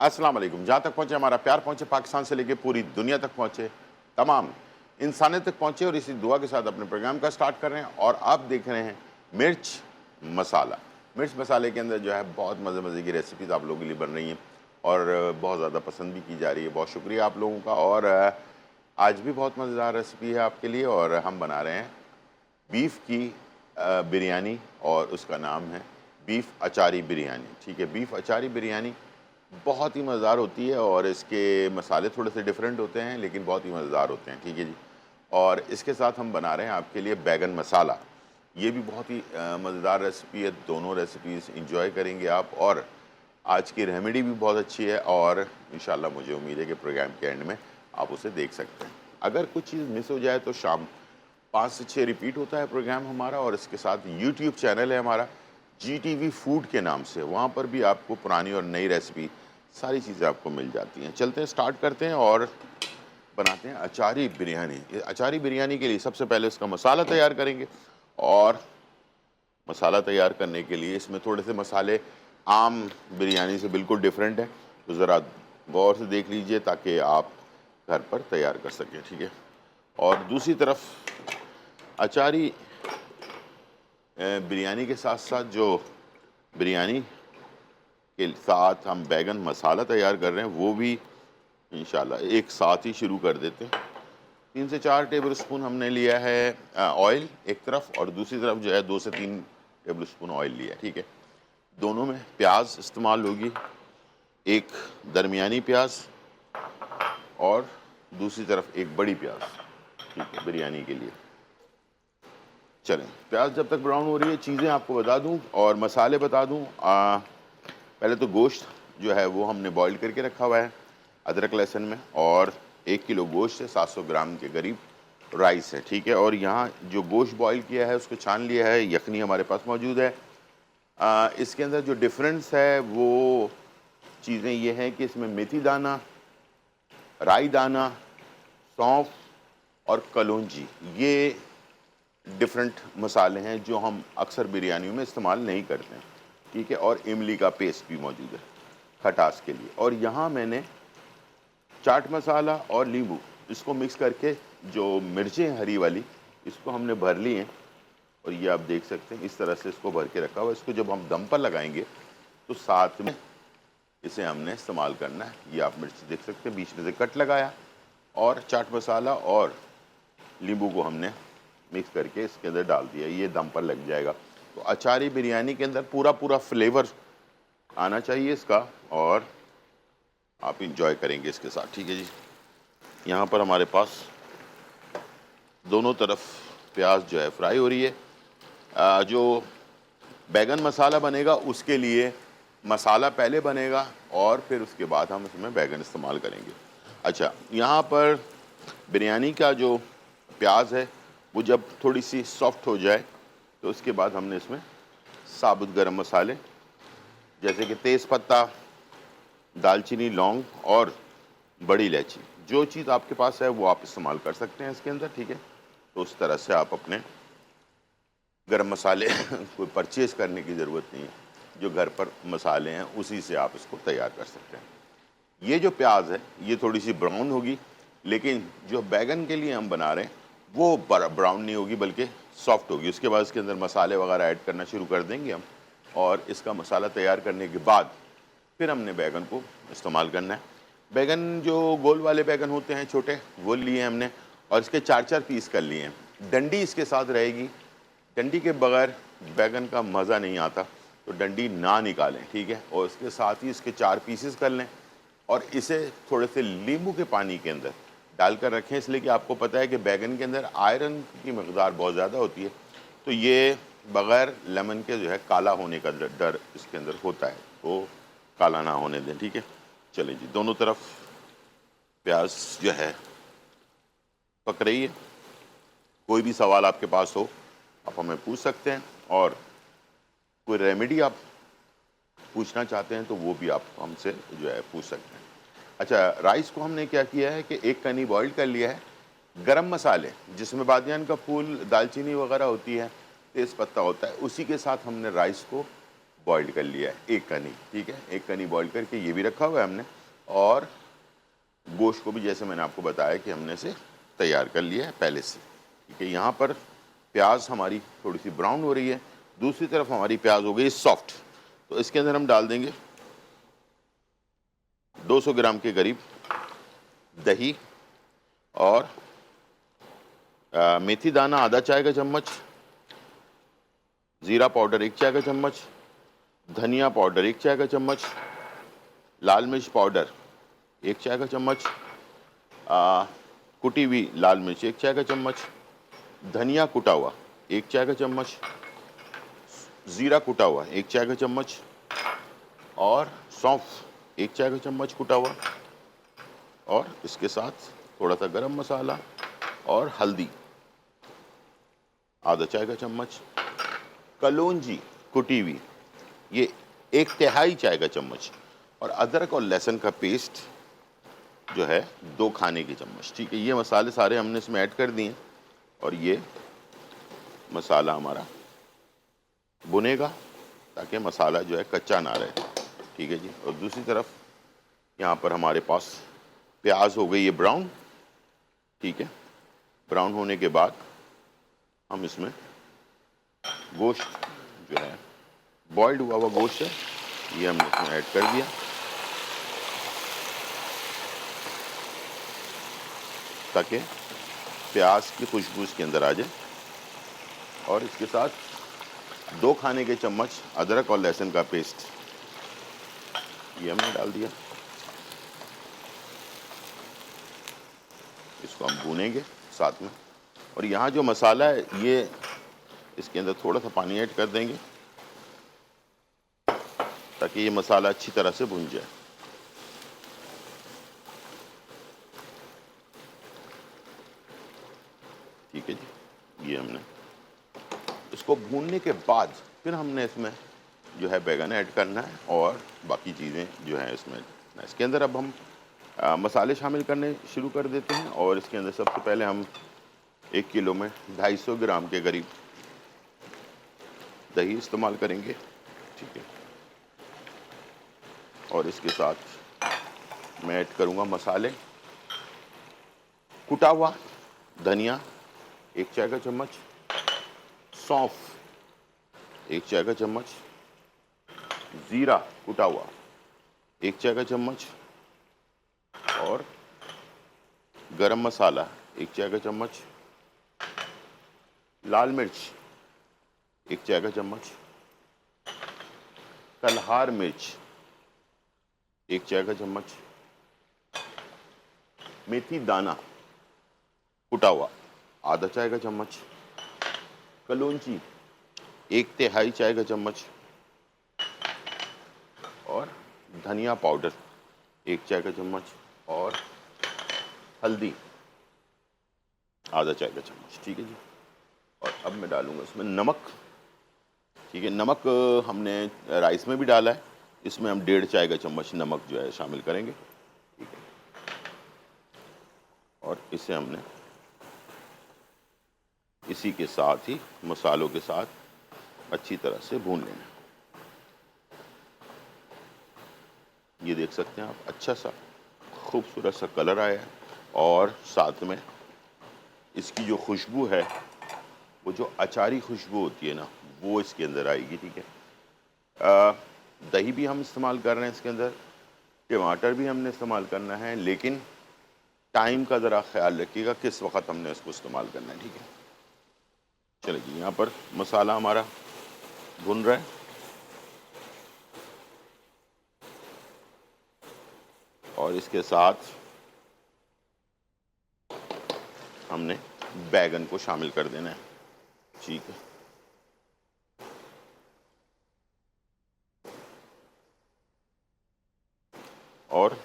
अस्सलाम वालेकुम। जहाँ तक पहुँचे हमारा प्यार पहुँचे, पाकिस्तान से लेके पूरी दुनिया तक पहुँचे, तमाम इंसानियत तक पहुँचे और इसी दुआ के साथ अपने प्रोग्राम का स्टार्ट कर रहे हैं और आप देख रहे हैं मिर्च मसाला। मिर्च मसाले के अंदर जो है बहुत मज़े-मज़े की रेसिपीज़ आप लोगों के लिए बन रही हैं और बहुत ज़्यादा पसंद भी की जा रही है। बहुत शुक्रिया आप लोगों का और आज भी बहुत मज़ेदार रेसिपी है आपके लिए और हम बना रहे हैं बीफ की बिरयानी और उसका नाम है बीफ अचारी बिरयानी। ठीक है, बीफ अचारी बिरयानी बहुत ही मज़ेदार होती है और इसके मसाले थोड़े से डिफरेंट होते हैं लेकिन बहुत ही मज़ेदार होते हैं। ठीक है जी। और इसके साथ हम बना रहे हैं आपके लिए बैगन मसाला। ये भी बहुत ही मज़ेदार रेसिपी है। दोनों रेसिपीज़ इंजॉय करेंगे आप और आज की रेमेडी भी बहुत अच्छी है और इंशाल्लाह मुझे उम्मीद है कि प्रोग्राम के एंड में आप उसे देख सकते हैं। अगर कुछ चीज़ मिस हो जाए तो शाम 5 से 6 रिपीट होता है प्रोग्राम हमारा और इसके साथ यूट्यूब चैनल है हमारा GTV फूड के नाम से। वहाँ पर भी आपको पुरानी और नई रेसिपी सारी चीज़ें आपको मिल जाती हैं। चलते हैं, स्टार्ट करते हैं और बनाते हैं अचारी बिरयानी। ये अचारी बिरयानी के लिए सबसे पहले इसका मसाला तैयार करेंगे और मसाला तैयार करने के लिए इसमें थोड़े से मसाले आम बिरयानी से बिल्कुल डिफरेंट है, तो ज़रा गौर से देख लीजिए ताकि आप घर पर तैयार कर सकें। ठीक है, और दूसरी तरफ अचारी बिरयानी के साथ साथ जो बिरयानी के साथ हम बैगन मसाला तैयार कर रहे हैं वो भी इंशाल्लाह एक साथ ही शुरू कर देते हैं। 3 से 4 टेबल स्पून हमने लिया है ऑयल एक तरफ और दूसरी तरफ जो है 2 से 3 टेबल स्पून ऑयल लिया है। ठीक है, दोनों में प्याज इस्तेमाल होगी, एक दरमियानी प्याज और दूसरी तरफ एक बड़ी प्याज। ठीक है, बिरयानी के लिए। चलें, प्याज जब तक ब्राउन हो रही है चीज़ें आपको बता दूं और मसाले बता दूं। पहले तो गोश्त जो है वो हमने बॉईल करके रखा हुआ है अदरक लहसुन में और 1 किलो गोश्त है, 700 ग्राम के करीब राइस है। ठीक है, और यहाँ जो गोश्त बॉईल किया है उसको छान लिया है, यखनी हमारे पास मौजूद है। इसके अंदर जो डिफरेंस है वो चीज़ें ये हैं कि इसमें मेथी दाना, राई दाना, सौंफ और कलौंजी, ये डिफरेंट मसाले हैं जो हम अक्सर बिरयानियों में इस्तेमाल नहीं करते हैं। ठीक है, और इमली का पेस्ट भी मौजूद है खटास के लिए। और यहाँ मैंने चाट मसाला और नींबू इसको मिक्स करके जो मिर्चें हरी वाली इसको हमने भर ली हैं और ये आप देख सकते हैं इस तरह से इसको भर के रखा हुआ है। इसको जब हम दम पर लगाएंगे तो साथ में इसे हमने इस्तेमाल करना है। ये आप मिर्च देख सकते हैं, बीच में से कट लगाया और चाट मसाला और नींबू को हमने मिक्स करके इसके अंदर डाल दिया। ये दम पर लग जाएगा। तो अचारी बिरयानी के अंदर पूरा पूरा फ्लेवर आना चाहिए इसका और आप इंजॉय करेंगे इसके साथ। ठीक है जी, यहाँ पर हमारे पास दोनों तरफ प्याज जो है फ्राई हो रही है। जो बैगन मसाला बनेगा उसके लिए मसाला पहले बनेगा और फिर उसके बाद हम इसमें बैगन इस्तेमाल करेंगे। अच्छा, यहाँ पर बिरयानी का जो प्याज है वो जब थोड़ी सी सॉफ्ट हो जाए तो उसके बाद हमने इसमें साबुत गरम मसाले जैसे कि तेज़पत्ता, दालचीनी, लौंग और बड़ी इलायची, जो चीज़ आपके पास है वो आप इस्तेमाल कर सकते हैं इसके अंदर। ठीक है, तो उस तरह से आप अपने गरम मसाले कोई परचेज़ करने की ज़रूरत नहीं है, जो घर पर मसाले हैं उसी से आप इसको तैयार कर सकते हैं। ये जो प्याज है ये थोड़ी सी ब्राउन होगी, लेकिन जो बैगन के लिए हम बना रहे हैं वो ब्राउन नहीं होगी बल्कि सॉफ्ट होगी। उसके बाद इसके अंदर मसाले वगैरह ऐड करना शुरू कर देंगे हम और इसका मसाला तैयार करने के बाद फिर हमने बैगन को इस्तेमाल करना है। बैगन जो गोल वाले बैगन होते हैं छोटे वो लिए हमने और इसके 4-4 पीस कर लिए हैं। डंडी इसके साथ रहेगी, डंडी के बगैर बैगन का मज़ा नहीं आता, तो डंडी ना निकालें। ठीक है, और इसके साथ ही इसके 4 पीसेस कर लें और इसे थोड़े से नींबू के पानी के अंदर डालकर रखें, इसलिए कि आपको पता है कि बैगन के अंदर आयरन की मकदार बहुत ज़्यादा होती है, तो ये बग़ैर लेमन के जो है काला होने का डर इसके अंदर होता है, तो काला ना होने दें। ठीक है, चलें जी, दोनों तरफ प्याज जो है पक रही है। कोई भी सवाल आपके पास हो आप हमें पूछ सकते हैं और कोई रेमेडी आप पूछना चाहते हैं तो वो भी आप हमसे जो है पूछ सकते हैं। अच्छा, राइस को हमने क्या किया है कि एक कनी बॉईल कर लिया है। गरम मसाले जिसमें बादियान का फूल, दालचीनी वगैरह होती है, तेज़पत्ता होता है, उसी के साथ हमने राइस को बॉइल्ड कर लिया है, एक कनी, ठीक है, एक कनी बॉइल्ड करके ये भी रखा हुआ है हमने। और गोश्त को भी जैसे मैंने आपको बताया कि हमने इसे तैयार कर लिया है पहले से, ठीक है। यहाँ पर प्याज हमारी थोड़ी सी ब्राउन हो रही है, दूसरी तरफ हमारी प्याज हो गई सॉफ्ट। तो इसके अंदर हम डाल देंगे 200 ग्राम के करीब दही और मेथी दाना आधा चाय का चम्मच, ज़ीरा पाउडर 1 चाय का चम्मच, धनिया पाउडर 1 चाय का चम्मच, लाल मिर्च पाउडर 1 चाय का चम्मच, कुटी हुई लाल मिर्च 1 चाय का चम्मच, धनिया कुटा हुआ 1 चाय का चम्मच, ज़ीरा कुटा हुआ 1 चाय का चम्मच और सौंफ 1 चाय का चम्मच कुटा हुआ। और इसके साथ थोड़ा सा गरम मसाला और हल्दी आधा चाय का चम्मच, कलौंजी कुटी हुई ये 1/3 चाय का चम्मच और अदरक और लहसुन का पेस्ट जो है 2 खाने के चम्मच, ठीक है। ये मसाले सारे हमने इसमें ऐड कर दिए और ये मसाला हमारा भुनेगा ताकि मसाला जो है कच्चा ना रहे, ठीक है जी। और दूसरी तरफ यहाँ पर हमारे पास प्याज हो गई है ब्राउन, ठीक है। ब्राउन होने के बाद हम इसमें गोश्त जो है बॉइल्ड हुआ हुआ गोश्त है ये हमने इसमें ऐड कर दिया। ताकि प्याज की खुशबू इसके अंदर आ जाए। और इसके साथ 2 खाने के चम्मच अदरक और लहसुन का पेस्ट ये हमने डाल दिया। इसको हम भूनेंगे साथ में। और यहाँ जो मसाला है ये इसके अंदर थोड़ा सा पानी ऐड कर देंगे ताकि ये मसाला अच्छी तरह से भुन जाए। ठीक है जी, ये हमने इसको भूनने के बाद फिर हमने इसमें जो है बैगन ऐड करना है और बाकी चीज़ें जो हैं इसमें। इसके अंदर अब हम मसाले शामिल करने शुरू कर देते हैं। और इसके अंदर सबसे पहले हम 1 किलो में 250 ग्राम के करीब दही इस्तेमाल करेंगे, ठीक है। और इसके साथ मैं ऐड करूँगा मसाले, कुटा हुआ धनिया 1 चाय का चम्मच, सौंफ 1 चाय का चम्मच, ज़ीरा कुटा हुआ 1 चाय का चम्मच और गरम मसाला 1 चाय का चम्मच, लाल मिर्च 1 चाय का चम्मच, कलहार मिर्च 1 चाय का चम्मच, मेथी दाना कुटा हुआ आधा चाय का चम्मच, कलौंजी 1/3 चाय का चम्मच और धनिया पाउडर 1 चाय का चम्मच और हल्दी आधा चाय का चम्मच, ठीक है जी। और अब मैं डालूंगा इसमें नमक, ठीक है। नमक हमने राइस में भी डाला है, इसमें हम 1.5 चाय का चम्मच नमक जो है शामिल करेंगे, ठीक है। और इसे हमने इसी के साथ ही मसालों के साथ अच्छी तरह से भून लेना। ये देख सकते हैं आप, अच्छा सा खूबसूरत सा कलर आया है और साथ में इसकी जो खुशबू है वो जो अचारी खुशबू होती है ना वो इसके अंदर आएगी, ठीक है। दही भी हम इस्तेमाल कर रहे हैं इसके अंदर, टमाटर भी हमने इस्तेमाल करना है, लेकिन टाइम का ज़रा ख्याल रखिएगा किस वक्त हमने इसको इस्तेमाल करना है, ठीक है। चलिए जी, यहाँ पर मसाला हमारा भुन रहा है और इसके साथ हमने बैगन को शामिल कर देना है, ठीक है। और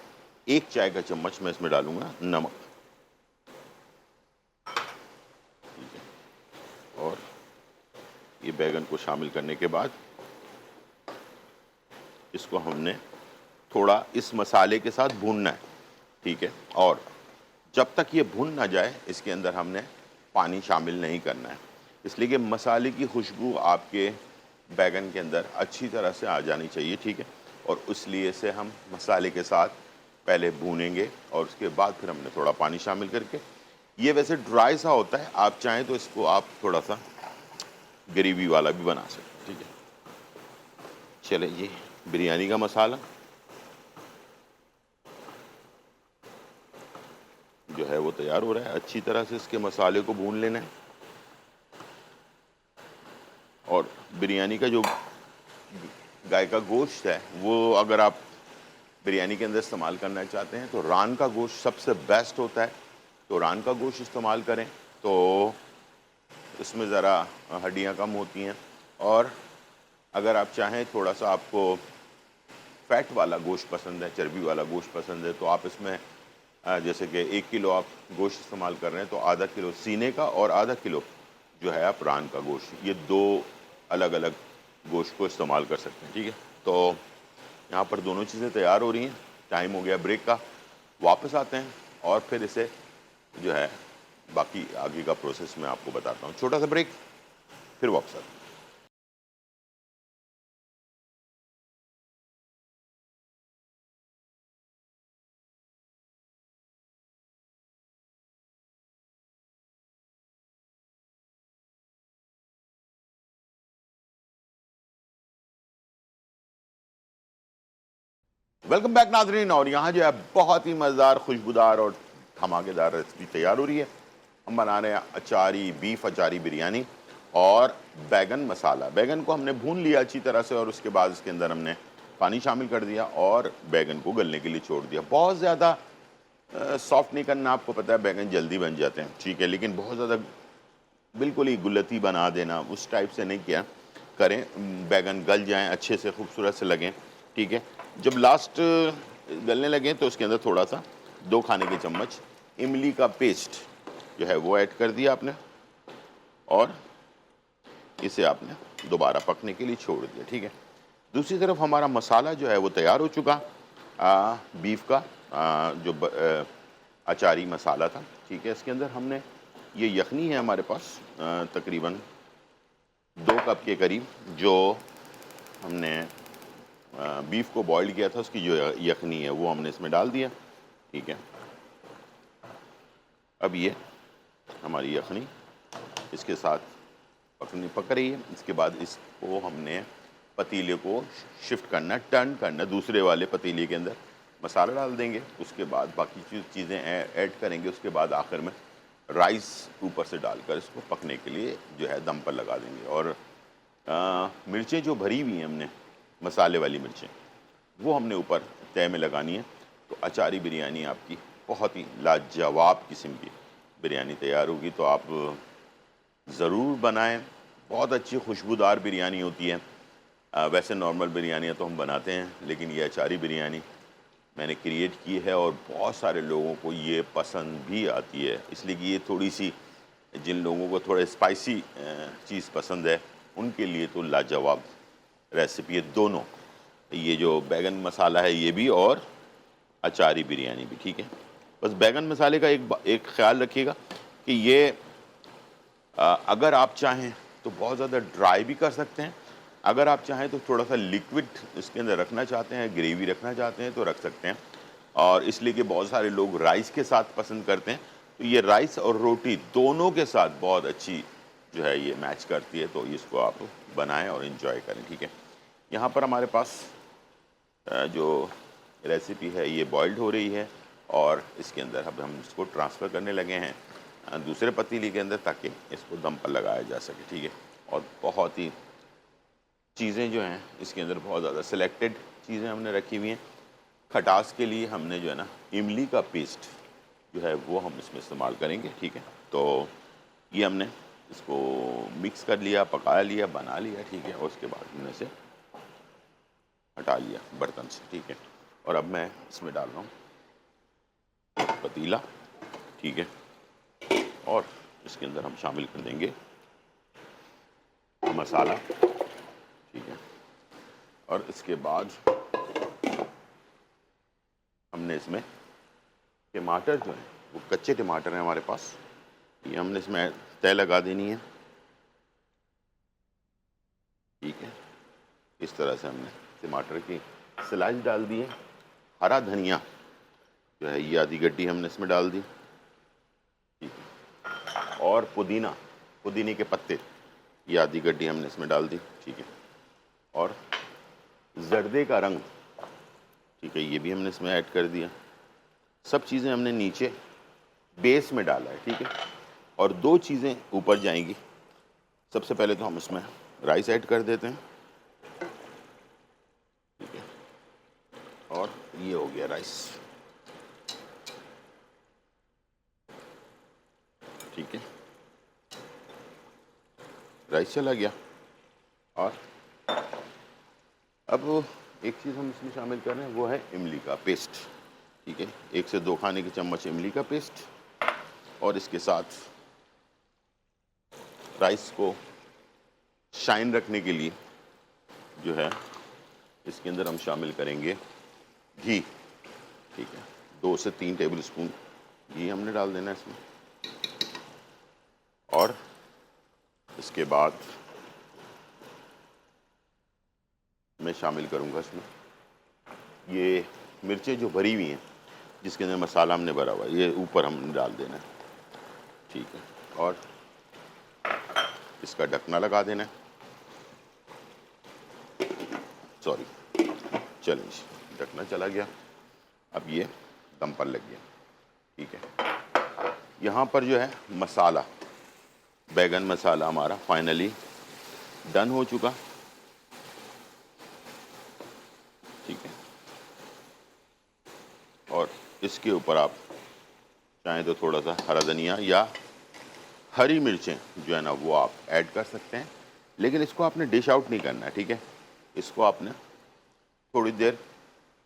1 चाय का चम्मच मैं इसमें डालूंगा नमक, ठीक है। और ये बैगन को शामिल करने के बाद इसको हमने थोड़ा इस मसाले के साथ भूनना है, ठीक है। और जब तक ये भून ना जाए इसके अंदर हमने पानी शामिल नहीं करना है, इसलिए कि मसाले की खुशबू आपके बैगन के अंदर अच्छी तरह से आ जानी चाहिए, ठीक है। और इसलिए से हम मसाले के साथ पहले भूनेंगे और उसके बाद फिर हमने थोड़ा पानी शामिल करके, ये वैसे ड्राई सा होता है, आप चाहें तो इसको आप थोड़ा सा ग्रेवी वाला भी बना सकते हैं, ठीक है। चले, ये बिरयानी का मसाला जो है वो तैयार हो रहा है। अच्छी तरह से इसके मसाले को भून लेना है। और बिरयानी का जो गाय का गोश्त है वो अगर आप बिरयानी के अंदर इस्तेमाल करना चाहते हैं तो रान का गोश्त सबसे बेस्ट होता है, तो रान का गोश्त इस्तेमाल करें तो इसमें ज़रा हड्डियाँ कम होती हैं। और अगर आप चाहें थोड़ा सा आपको फैट वाला गोश्त पसंद है, चर्बी वाला गोश्त पसंद है, तो आप इसमें जैसे कि 1 किलो आप गोश्त इस्तेमाल कर रहे हैं तो आधा किलो सीने का और आधा किलो जो है आप रान का गोश्त, ये 2 अलग अलग गोश्त को इस्तेमाल कर सकते हैं, ठीक है। तो यहाँ पर दोनों चीज़ें तैयार हो रही हैं। टाइम हो गया ब्रेक का, वापस आते हैं और फिर इसे जो है बाकी आगे का प्रोसेस मैं आपको बताता हूँ। छोटा सा ब्रेक, फिर वापस आते हैं। वेलकम बैक नाजरीन। और यहाँ जो है बहुत ही मज़ेदार, खुशबूदार और धमाकेदार रेसिपी तैयार हो रही है। हम बना रहे हैं अचारी, बीफ अचारी बिरयानी और बैगन मसाला। बैगन को हमने भून लिया अच्छी तरह से और उसके बाद इसके अंदर हमने पानी शामिल कर दिया और बैगन को गलने के लिए छोड़ दिया। बहुत ज़्यादा सॉफ्ट नहीं करना, आपको पता है बैगन जल्दी बन जाते हैं, ठीक है, लेकिन बहुत ज़्यादा बिल्कुल ही गुलती बना देना उस टाइप से नहीं किया करें। बैगन गल जाएं, अच्छे से खूबसूरत से लगें, ठीक है। जब लास्ट गलने लगें तो उसके अंदर थोड़ा सा 2 खाने के चम्मच इमली का पेस्ट जो है वो ऐड कर दिया आपने और इसे आपने दोबारा पकने के लिए छोड़ दिया, ठीक है। दूसरी तरफ हमारा मसाला जो है वो तैयार हो चुका, बीफ का अचारी मसाला था, ठीक है। इसके अंदर हमने ये यखनी है हमारे पास तकरीबन 2 कप के करीब, जो हमने बीफ को बॉईल किया था उसकी जो यखनी है वो हमने इसमें डाल दिया, ठीक है। अब ये हमारी यखनी इसके साथ पक रही है। इसके बाद इसको हमने पतीले को शिफ्ट करना, टर्न करना, दूसरे वाले पतीले के अंदर मसाला डाल देंगे। उसके बाद बाकी चीज़ें ऐड करेंगे। उसके बाद आखिर में राइस ऊपर से डालकर इसको पकने के लिए जो है दम पर लगा देंगे। और मिर्चें जो भरी हुई हैं हमने, मसाले वाली मिर्चें, वो हमने ऊपर तय में लगानी है। तो अचारी बिरयानी आपकी बहुत ही लाजवाब किस्म की बिरयानी तैयार होगी। तो आप ज़रूर बनाएं। बहुत अच्छी खुशबूदार बिरयानी होती है। वैसे नॉर्मल बिरयानियाँ तो हम बनाते हैं, लेकिन ये अचारी बिरयानी मैंने क्रिएट की है और बहुत सारे लोगों को ये पसंद भी आती है। इसलिए कि ये थोड़ी सी, जिन लोगों को थोड़ा स्पाइसी चीज़ पसंद है उनके लिए तो लाजवाब रेसिपी है दोनों, ये जो बैगन मसाला है ये भी और अचारी बिरयानी भी, ठीक है। बस बैगन मसाले का एक ख्याल रखिएगा कि ये अगर आप चाहें तो बहुत ज़्यादा ड्राई भी कर सकते हैं। अगर आप चाहें तो थोड़ा सा लिक्विड इसके अंदर रखना चाहते हैं, ग्रेवी रखना चाहते हैं तो रख सकते हैं। और इसलिए कि बहुत सारे लोग राइस के साथ पसंद करते हैं, तो ये राइस और रोटी दोनों के साथ बहुत अच्छी जो है ये मैच करती है। तो इसको आप बनाएं और इन्जॉय करें, ठीक है। यहाँ पर हमारे पास जो रेसिपी है ये बॉइल्ड हो रही है और इसके अंदर अब हम इसको ट्रांसफ़र करने लगे हैं दूसरे पतीले के अंदर, ताकि इसको दम पर लगाया जा सके, ठीक है। और बहुत ही चीज़ें जो हैं इसके अंदर बहुत ज़्यादा सिलेक्टेड चीज़ें हमने रखी हुई हैं। खटास के लिए हमने जो है ना इमली का पेस्ट जो है वो हम इसमें इस्तेमाल करेंगे, ठीक है। तो ये हमने इसको मिक्स कर लिया, पका लिया, बना लिया, ठीक है। और उसके बाद हमने इसे हटा लिया बर्तन से, ठीक है। और अब मैं इसमें डाल रहा हूँ पतीला, ठीक है। और इसके अंदर हम शामिल कर देंगे मसाला, ठीक है। और इसके बाद हमने इसमें टमाटर जो है वो कच्चे टमाटर हैं हमारे पास, ये हमने इसमें तय लगा देनी है, ठीक है। इस तरह से हमने टमाटर की स्लाइस डाल दी है। हरा धनिया जो है ये आधी गड्डी हमने इसमें डाल दी, ठीक है। और पुदीने के पत्ते ये आधी गड्डी हमने इसमें डाल दी, ठीक है। और जर्दे का रंग, ठीक है, ये भी हमने इसमें ऐड कर दिया। सब चीज़ें हमने नीचे बेस में डाला है, ठीक है। और दो चीज़ें ऊपर जाएंगी। सबसे पहले तो हम इसमें राइस ऐड कर देते हैं, ठीक है। और ये हो गया राइस, ठीक है। राइस चला गया। और अब एक चीज़ हम इसमें शामिल कर रहे हैं, वो है इमली का पेस्ट, ठीक है। 1 से 2 खाने के चम्मच इमली का पेस्ट। और इसके साथ राइस को शाइन रखने के लिए जो है इसके अंदर हम शामिल करेंगे घी, ठीक है। 2 से 3 टेबल स्पून घी हमने डाल देना है इसमें। और इसके बाद मैं शामिल करूंगा इसमें ये मिर्चें जो भरी हुई हैं, जिसके अंदर मसाला हमने भरा हुआ है, ये ऊपर हमने डाल देना है, ठीक है। और इसका ढकना लगा देना है। सॉरी, चलिए, ढकना चला गया। अब ये दम पर लग गया, ठीक है। यहाँ पर जो है मसाला, बैगन मसाला हमारा फाइनली डन हो चुका, ठीक है। और इसके ऊपर आप चाहें तो थोड़ा सा हरा धनिया या हरी मिर्चें जो है ना वो आप ऐड कर सकते हैं, लेकिन इसको आपने डिश आउट नहीं करना है, ठीक है। इसको आपने थोड़ी देर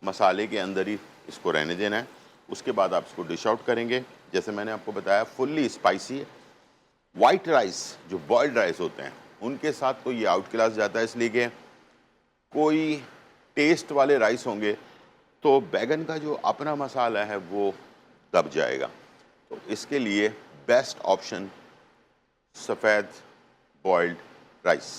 मसाले के अंदर ही इसको रहने देना है। उसके बाद आप इसको डिश आउट करेंगे। जैसे मैंने आपको बताया, फुल्ली स्पाइसी वाइट राइस, जो बॉइल्ड राइस होते हैं उनके साथ तो ये आउट क्लास जाता है, इसलिए कि कोई टेस्ट वाले राइस होंगे तो बैगन का जो अपना मसाला है वो दब जाएगा। तो इसके लिए बेस्ट ऑप्शन सफ़ेद बॉइल्ड राइस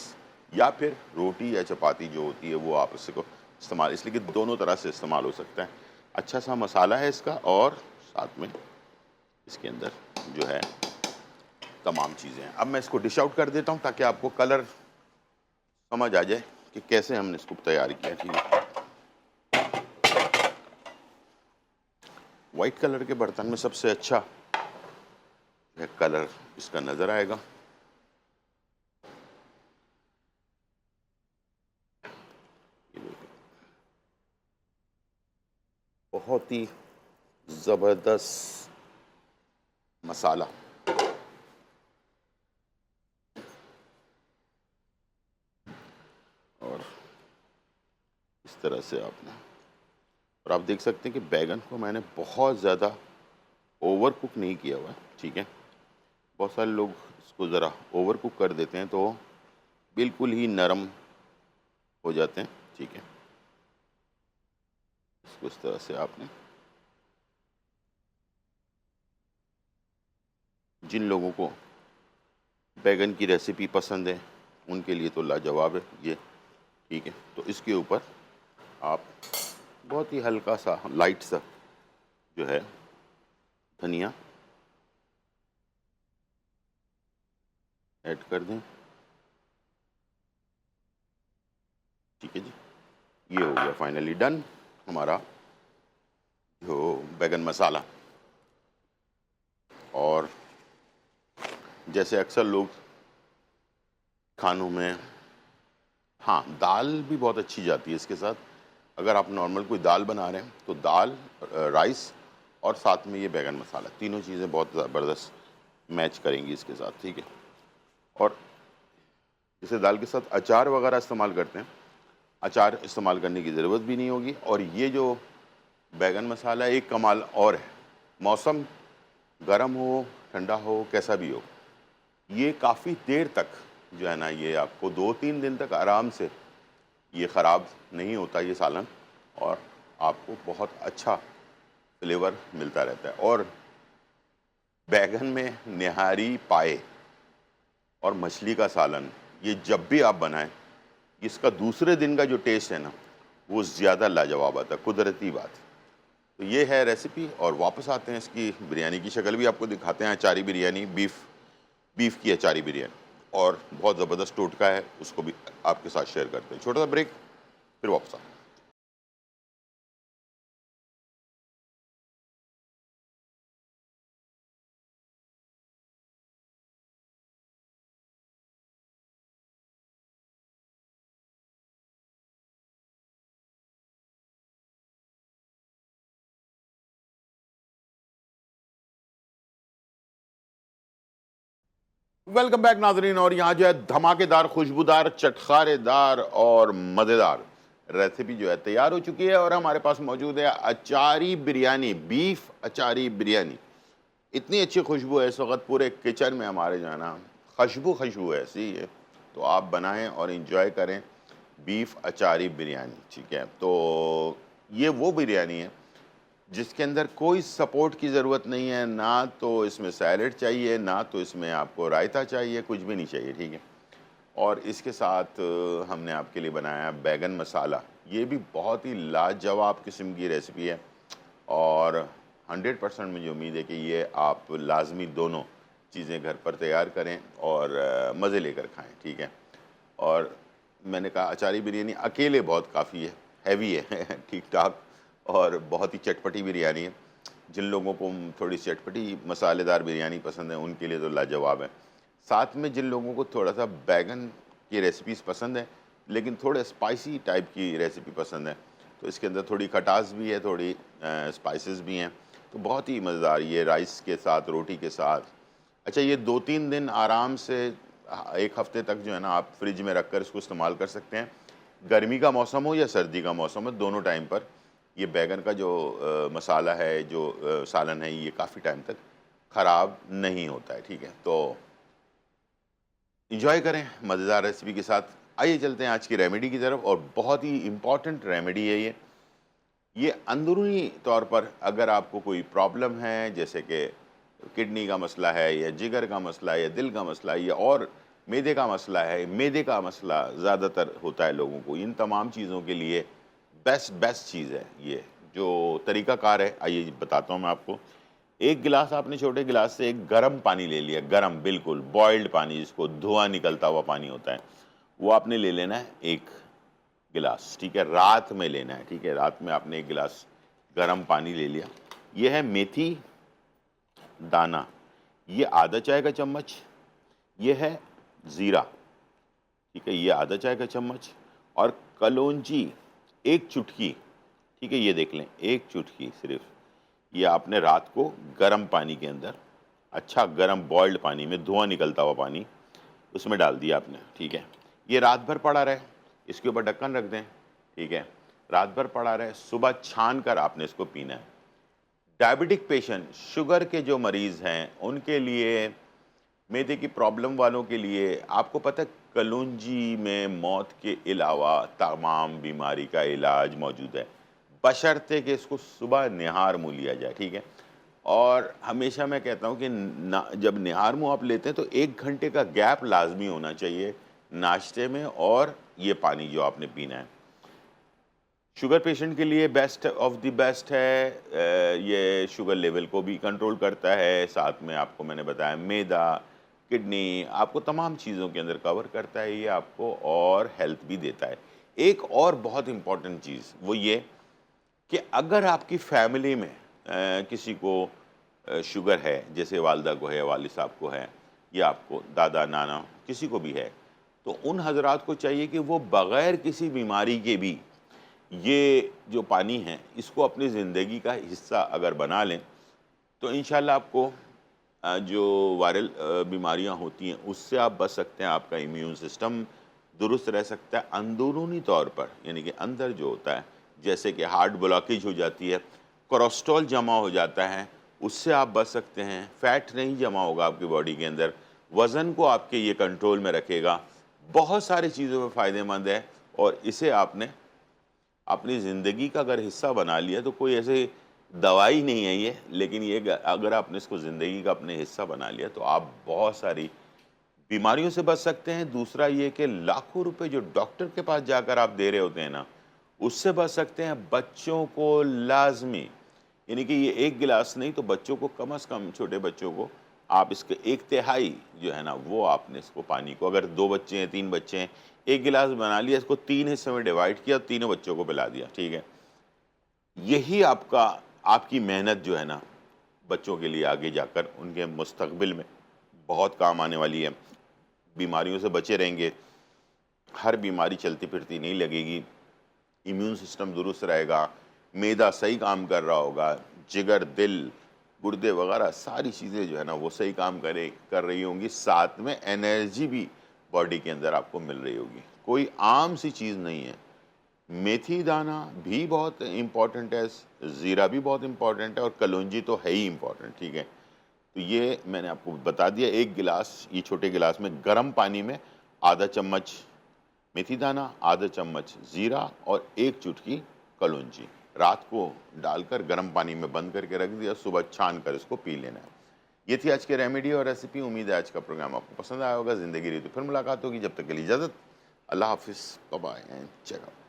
या फिर रोटी या चपाती जो होती है वो आप इसको इस्तेमाल, इसलिए कि दोनों तरह से इस्तेमाल हो सकता है। अच्छा सा मसाला है इसका, और साथ में इसके अंदर जो है तमाम चीज़ें हैं। अब मैं इसको डिश आउट कर देता हूँ ताकि आपको कलर समझ आ जाए कि कैसे हमने इसको तैयार किया, ठीक है। वाइट कलर के बर्तन में सबसे अच्छा कलर इसका नज़र आएगा। बहुत ही ज़बरदस्त मसाला, और इस तरह से आपने, और आप देख सकते हैं कि बैगन को मैंने बहुत ज़्यादा ओवर कुक नहीं किया हुआ है, ठीक है। बहुत सारे लोग इसको ज़रा ओवर कुक कर देते हैं तो बिल्कुल ही नरम हो जाते हैं, ठीक है। इसको इस तरह से आपने, जिन लोगों को बैगन की रेसिपी पसंद है उनके लिए तो लाजवाब है ये, ठीक है। तो इसके ऊपर आप बहुत ही हल्का सा लाइट सा जो है धनिया ऐड कर दें, ठीक है जी। ये हो गया फाइनली डन हमारा जो बैगन मसाला। और जैसे अक्सर लोग खानों में, हाँ, दाल भी बहुत अच्छी जाती है इसके साथ। अगर आप नॉर्मल कोई दाल बना रहे हैं तो दाल, राइस और साथ में ये बैगन मसाला, तीनों चीज़ें बहुत ज़बरदस्त मैच करेंगी इसके साथ, ठीक है। और जैसे दाल के साथ अचार वगैरह इस्तेमाल करते हैं, अचार इस्तेमाल करने की ज़रूरत भी नहीं होगी। और ये जो बैगन मसाला एक कमाल और है, मौसम गर्म हो ठंडा हो कैसा भी हो, ये काफ़ी देर तक जो है ना, ये आपको 2-3 दिन तक आराम से ये ख़राब नहीं होता ये सालन, और आपको बहुत अच्छा फ्लेवर मिलता रहता है। और बैगन में निहारी पाए और मछली का सालन, ये जब भी आप बनाएं इसका दूसरे दिन का जो टेस्ट है ना, वो ज़्यादा लाजवाब आता है, कुदरती बात। तो ये है रेसिपी, और वापस आते हैं इसकी बिरयानी की शक्ल भी आपको दिखाते हैं। अचारी बिरयानी, बीफ की अचारी बिरयानी, और बहुत ज़बरदस्त टोटका है, उसको भी आपके साथ शेयर करते हैं। छोटा सा ब्रेक, फिर वापस आते हैं। वेलकम बैक नाजरीन। और यहाँ जो है धमाकेदार, खुशबूदार, चटखारेदार और मज़ेदार रेसिपी जो है तैयार हो चुकी है, और हमारे पास मौजूद है अचारी बिरयानी, बीफ अचारी बिरयानी। इतनी अच्छी खुशबू है इस वक्त पूरे किचन में हमारे जो है ना, खुशबू है ऐसी है। तो आप बनाएं और इंजॉय करें बीफ अचारी बिरयानी, ठीक है। तो ये वो बिरयानी है जिसके अंदर कोई सपोर्ट की ज़रूरत नहीं है, ना तो इसमें सैलेड चाहिए, ना तो इसमें आपको रायता चाहिए, कुछ भी नहीं चाहिए, ठीक है। और इसके साथ हमने आपके लिए बनाया बैगन मसाला। ये भी बहुत ही लाजवाब किस्म की रेसिपी है, और 100% मुझे उम्मीद है कि ये आप लाजमी दोनों चीज़ें घर पर तैयार करें और मज़े लेकर खाएं, ठीक है। और मैंने कहा अचारी बिरयानी अकेले बहुत काफ़ी है, हैवी है ठीक ठाक, और बहुत ही चटपटी बिरयानी है। जिन लोगों को थोड़ी चटपटी मसालेदार बिरयानी पसंद है उनके लिए तो लाजवाब है। साथ में जिन लोगों को थोड़ा सा बैगन की रेसिपीज़ पसंद है लेकिन थोड़े स्पाइसी टाइप की रेसिपी पसंद है, तो इसके अंदर थोड़ी खटास भी है, थोड़ी स्पाइसेस भी हैं, तो बहुत ही मज़ेदार। ये राइस के साथ, रोटी के साथ। अच्छा, ये 2-3 दिन आराम से, 1 हफ़्ते तक जो है ना, आप फ्रिज में रख कर इसको इस्तेमाल कर सकते हैं। गर्मी का मौसम हो या सर्दी का मौसम हो, दोनों टाइम पर ये बैगन का जो मसाला है, जो सालन है, ये काफ़ी टाइम तक ख़राब नहीं होता है, ठीक है। तो इंजॉय करें मज़ेदार रेसिपी के साथ। आइए चलते हैं आज की रेमेडी की तरफ, और बहुत ही इम्पॉर्टेंट रेमेडी है ये अंदरूनी तौर पर अगर आपको कोई प्रॉब्लम है, जैसे कि किडनी का मसला है, या जिगर का मसला है, या दिल का मसला है, या और मैदे का मसला है। मैदे का मसला ज़्यादातर होता है लोगों को। इन तमाम चीज़ों के लिए बेस्ट चीज़ है ये जो तरीक़ाकार है, आइए बताता हूँ मैं आपको। 1 गिलास आपने छोटे गिलास से एक गर्म पानी ले लिया, गर्म बिल्कुल बॉइल्ड पानी, जिसको धुआं निकलता हुआ पानी होता है, वो आपने ले लेना है 1 गिलास, ठीक है। रात में लेना है, ठीक है। रात में आपने 1 गिलास गर्म पानी ले लिया। ये है मेथी दाना, ये आधा चाय का चम्मच। ये है ज़ीरा, ठीक है, ये आधा चाय का चम्मच। और कलौंजी 1 चुटकी, ठीक है, ये देख लें 1 चुटकी सिर्फ। ये आपने रात को गर्म पानी के अंदर, अच्छा गर्म बॉइल्ड पानी में, धुआं निकलता हुआ पानी, उसमें डाल दिया आपने, ठीक है। ये रात भर पड़ा रहे, इसके ऊपर ढक्कन रख दें, ठीक है। रात भर पड़ा रहे, सुबह छान कर आपने इसको पीना है। डायबिटिक पेशेंट, शुगर के जो मरीज़ हैं, उनके लिए, मैदे की प्रॉब्लम वालों के लिए, आपको पता है कलौंजी में मौत के अलावा तमाम बीमारी का इलाज मौजूद है, बशर्ते कि इसको सुबह निहार मुँह लिया जाए, ठीक है। और हमेशा मैं कहता हूँ कि जब निहार मुँह आप लेते हैं तो 1 घंटे का गैप लाजमी होना चाहिए नाश्ते में और ये पानी जो आपने पीना है। शुगर पेशेंट के लिए बेस्ट ऑफ द बेस्ट है। ये शुगर लेवल को भी कंट्रोल करता है, साथ में आपको मैंने बताया मैदा, किडनी, आपको तमाम चीज़ों के अंदर कवर करता है ये आपको, और हेल्थ भी देता है। एक और बहुत इम्पॉर्टेंट चीज़ वो ये कि अगर आपकी फैमिली में किसी को शुगर है, जैसे वालदा को है, वालिद साहब को है, या आपको दादा नाना किसी को भी है, तो उन हजरात को चाहिए कि वो बग़ैर किसी बीमारी के भी ये जो पानी है इसको अपनी ज़िंदगी का हिस्सा अगर बना लें, तो इंशाल्लाह आपको जो वायरल बीमारियां होती हैं उससे आप बच सकते हैं। आपका इम्यून सिस्टम दुरुस्त रह सकता है अंदरूनी तौर पर, यानी कि अंदर जो होता है, जैसे कि हार्ट ब्लॉकेज हो जाती है, कोलेस्ट्रॉल जमा हो जाता है, उससे आप बच सकते हैं। फ़ैट नहीं जमा होगा आपकी बॉडी के अंदर, वज़न को आपके ये कंट्रोल में रखेगा, बहुत सारी चीज़ों में फ़ायदेमंद है। और इसे आपने अपनी ज़िंदगी का अगर हिस्सा बना लिया, तो कोई ऐसे दवाई नहीं है ये, लेकिन ये अगर आपने इसको ज़िंदगी का अपने हिस्सा बना लिया तो आप बहुत सारी बीमारियों से बच सकते हैं। दूसरा ये कि लाखों रुपए जो डॉक्टर के पास जाकर आप दे रहे होते हैं ना, उससे बच सकते हैं। बच्चों को लाज़मी, यानी कि ये 1 गिलास नहीं तो बच्चों को कम से कम, छोटे बच्चों को आप इसके 1/3 जो है ना वो आपने इसको पानी को, अगर 2 बच्चे हैं 3 बच्चे हैं, 1 गिलास बना लिया, इसको 3 हिस्सों में डिवाइड किया, तीनों बच्चों को पिला दिया, ठीक है। यही आपका, आपकी मेहनत जो है ना बच्चों के लिए आगे जाकर उनके मुस्तकबिल में बहुत काम आने वाली है। बीमारियों से बचे रहेंगे, हर बीमारी चलती फिरती नहीं लगेगी, इम्यून सिस्टम दुरुस्त रहेगा, मैदा सही काम कर रहा होगा, जिगर, दिल, गुर्दे वगैरह सारी चीज़ें जो है ना वो सही काम कर रही होंगी, साथ में एनर्जी भी बॉडी के अंदर आपको मिल रही होगी। कोई आम सी चीज़ नहीं है। मेथी दाना भी बहुत इम्पॉर्टेंट है, ज़ीरा भी बहुत इम्पॉर्टेंट है, और कलौंजी तो है ही इम्पॉर्टेंट, ठीक है। तो ये मैंने आपको बता दिया। 1 गिलास, ये छोटे गिलास में गर्म पानी में आधा चम्मच मेथी दाना, आधा चम्मच ज़ीरा और 1 चुटकी कलौंजी रात को डालकर गर्म पानी में बंद करके रख दिया, सुबह छान कर इसको पी लेना है। ये थी आज की रेमेडी और रेसिपी। उम्मीद है आज का प्रोग्राम आपको पसंद आया होगा। ज़िंदगी रही तो फिर मुलाकात होगी। जब तक के लिए इजाज़त। अल्लाह हाफ़िज़, bye bye and check out.